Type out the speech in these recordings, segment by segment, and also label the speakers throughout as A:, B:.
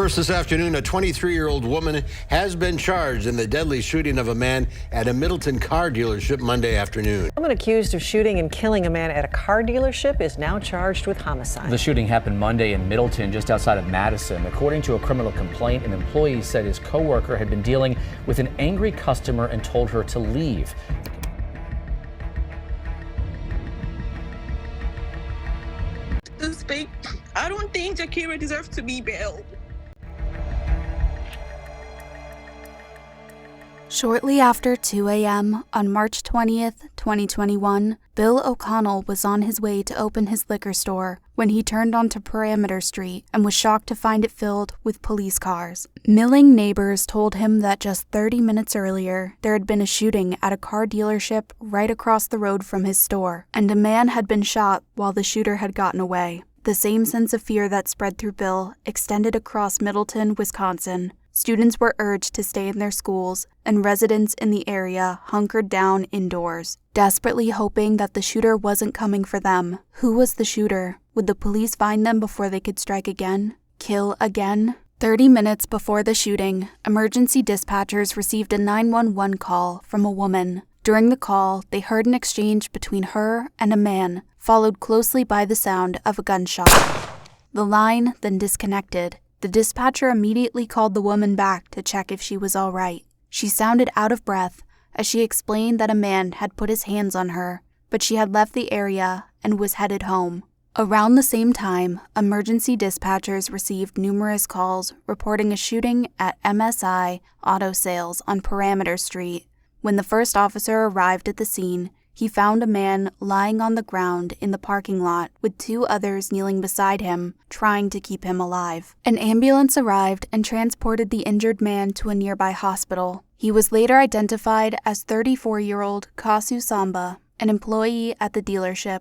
A: First this afternoon, a 23-year-old woman has been charged in the deadly shooting of a man at a Middleton car dealership Monday afternoon.
B: A woman accused of shooting and killing a man at a car dealership is now charged with homicide.
C: The shooting happened Monday in Middleton, just outside of Madison. According to a criminal complaint, an employee said his coworker had been dealing with an angry customer and told her to leave.
D: I don't think Jakira deserves to be bailed.
E: Shortly after 2 a.m. on March 20th, 2021, Bill O'Connell was on his way to open his liquor store when he turned onto Parameter Street and was shocked to find it filled with police cars. Milling neighbors told him that just 30 minutes earlier, there had been a shooting at a car dealership right across the road from his store, and a man had been shot while the shooter had gotten away. The same sense of fear that spread through Bill extended across Middleton, Wisconsin. Students were urged to stay in their schools, and residents in the area hunkered down indoors, desperately hoping that the shooter wasn't coming for them. Who was the shooter? Would the police find them before they could strike again? Kill again? 30 minutes before the shooting, emergency dispatchers received a 911 call from a woman. During the call, they heard an exchange between her and a man, followed closely by the sound of a gunshot. The line then disconnected. The dispatcher immediately called the woman back to check if she was all right. She sounded out of breath as she explained that a man had put his hands on her, but she had left the area and was headed home. Around the same time, emergency dispatchers received numerous calls reporting a shooting at MSI Auto Sales on Parameter Street. When the first officer arrived at the scene, he found a man lying on the ground in the parking lot with two others kneeling beside him, trying to keep him alive. An ambulance arrived and transported the injured man to a nearby hospital. He was later identified as 34-year-old Kawsu Samba, an employee at the dealership.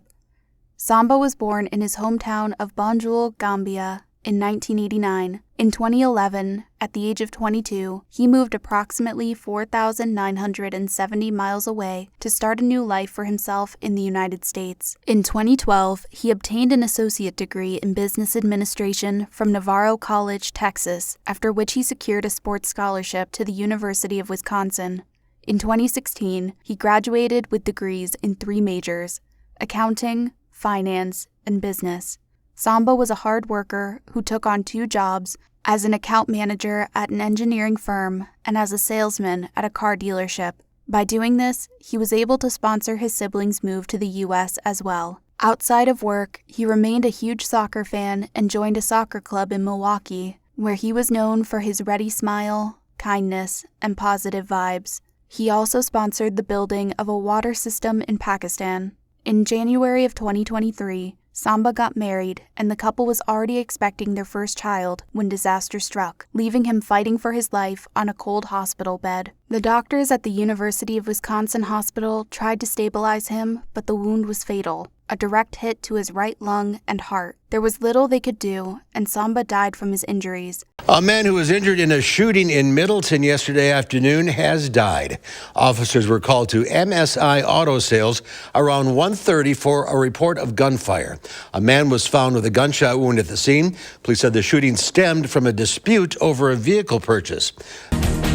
E: Samba was born in his hometown of Banjul, Gambia, in 1989. In 2011, at the age of 22, he moved approximately 4,970 miles away to start a new life for himself in the United States. In 2012, he obtained an associate degree in business administration from Navarro College, Texas, after which he secured a sports scholarship to the University of Wisconsin. In 2016, he graduated with degrees in 3 majors: accounting, finance, and business. Samba was a hard worker who took on 2 jobs as an account manager at an engineering firm and as a salesman at a car dealership. By doing this, he was able to sponsor his siblings' move to the U.S. as well. Outside of work, he remained a huge soccer fan and joined a soccer club in Milwaukee, where he was known for his ready smile, kindness, and positive vibes. He also sponsored the building of a water system in Pakistan. In January of 2023, Samba got married, and the couple was already expecting their first child when disaster struck, leaving him fighting for his life on a cold hospital bed. The doctors at the University of Wisconsin hospital tried to stabilize him, but the wound was fatal, a direct hit to his right lung and heart. There was little they could do, and Samba died from his injuries.
A: A man who was injured in a shooting in Middleton yesterday afternoon has died. Officers were called to MSI Auto Sales around 1:30 for a report of gunfire. A man was found with a gunshot wound at the scene. Police said the shooting stemmed from a dispute over a vehicle purchase.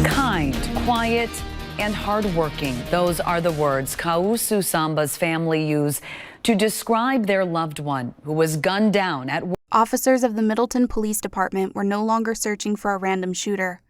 F: Kind, quiet, and hardworking. Those are the words Kawsu Samba's family use to describe their loved one who was gunned down at work.
E: Officers of the Middleton Police Department were no longer searching for a random shooter.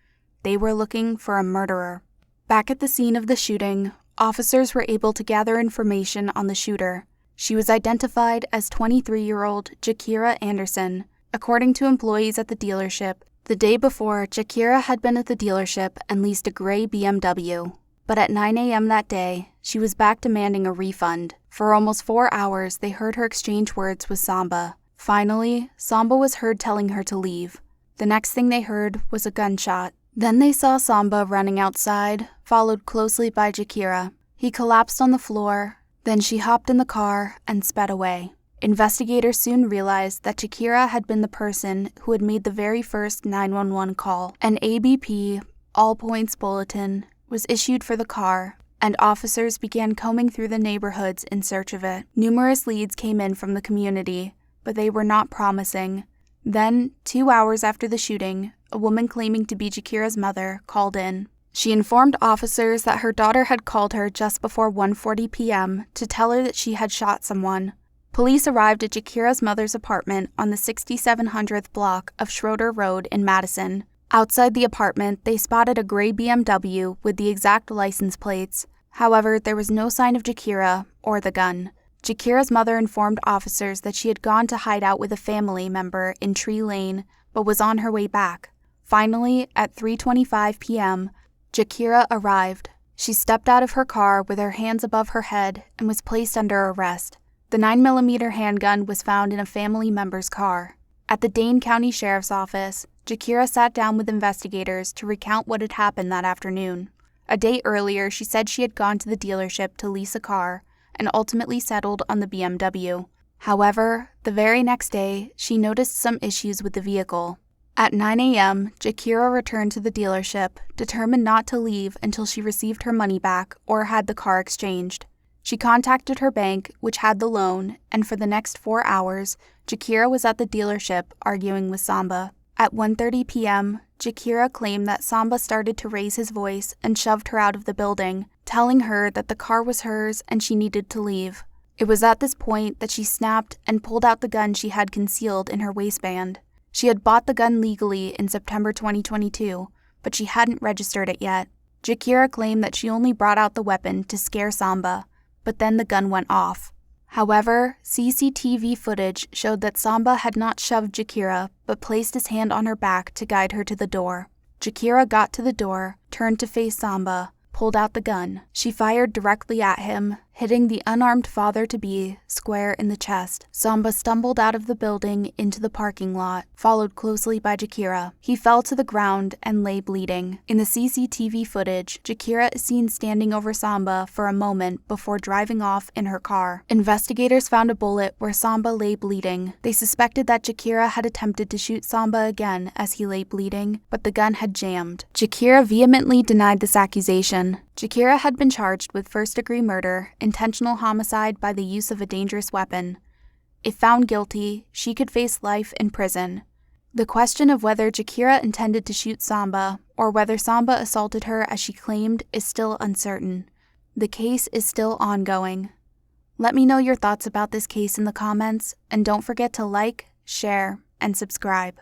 E: They were looking for a murderer. Back at the scene of the shooting, officers were able to gather information on the shooter. She was identified as 23-year-old Jakira Anderson. According to employees at the dealership, the day before, Jakira had been at the dealership and leased a gray BMW. But at 9 a.m. that day, she was back demanding a refund. For almost 4 hours, they heard her exchange words with Samba. Finally, Samba was heard telling her to leave. The next thing they heard was a gunshot. Then they saw Samba running outside, followed closely by Jakira. He collapsed on the floor. Then she hopped in the car and sped away. Investigators soon realized that Jakira had been the person who had made the very first 911 call. An ABP, all points bulletin, was issued for the car, and officers began combing through the neighborhoods in search of it. Numerous leads came in from the community, but they were not promising. Then, 2 hours after the shooting, a woman claiming to be Jakira's mother called in. She informed officers that her daughter had called her just before 1:40 p.m. to tell her that she had shot someone. Police arrived at Jakira's mother's apartment on the 6700th block of Schroeder Road in Madison. Outside the apartment, they spotted a gray BMW with the exact license plates. However, there was no sign of Jakira or the gun. Jakira's mother informed officers that she had gone to hide out with a family member in Tree Lane, but was on her way back. Finally, at 3:25 p.m., Jakira arrived. She stepped out of her car with her hands above her head and was placed under arrest. The 9mm handgun was found in a family member's car. At the Dane County Sheriff's Office, Jakira sat down with investigators to recount what had happened that afternoon. A day earlier, she said she had gone to the dealership to lease a car and ultimately settled on the BMW. However, the very next day, she noticed some issues with the vehicle. At 9 a.m., Jakira returned to the dealership, determined not to leave until she received her money back or had the car exchanged. She contacted her bank, which had the loan, and for the next 4 hours, Jakira was at the dealership arguing with Samba. At 1:30 p.m., Jakira claimed that Samba started to raise his voice and shoved her out of the building, telling her that the car was hers and she needed to leave. It was at this point that she snapped and pulled out the gun she had concealed in her waistband. She had bought the gun legally in September 2022, but she hadn't registered it yet. Jakira claimed that she only brought out the weapon to scare Samba, but then the gun went off. However, CCTV footage showed that Samba had not shoved Jakira, but placed his hand on her back to guide her to the door. Jakira got to the door, turned to face Samba, pulled out the gun. She fired directly at him, hitting the unarmed father-to-be square in the chest. Samba stumbled out of the building into the parking lot, followed closely by Jakira. He fell to the ground and lay bleeding. In the CCTV footage, Jakira is seen standing over Samba for a moment before driving off in her car. Investigators found a bullet where Samba lay bleeding. They suspected that Jakira had attempted to shoot Samba again as he lay bleeding, but the gun had jammed. Jakira vehemently denied this accusation. Jakira had been charged with first-degree murder, intentional homicide by the use of a dangerous weapon. If found guilty, she could face life in prison. The question of whether Jakira intended to shoot Samba or whether Samba assaulted her as she claimed is still uncertain. The case is still ongoing. Let me know your thoughts about this case in the comments, and don't forget to like, share, and subscribe.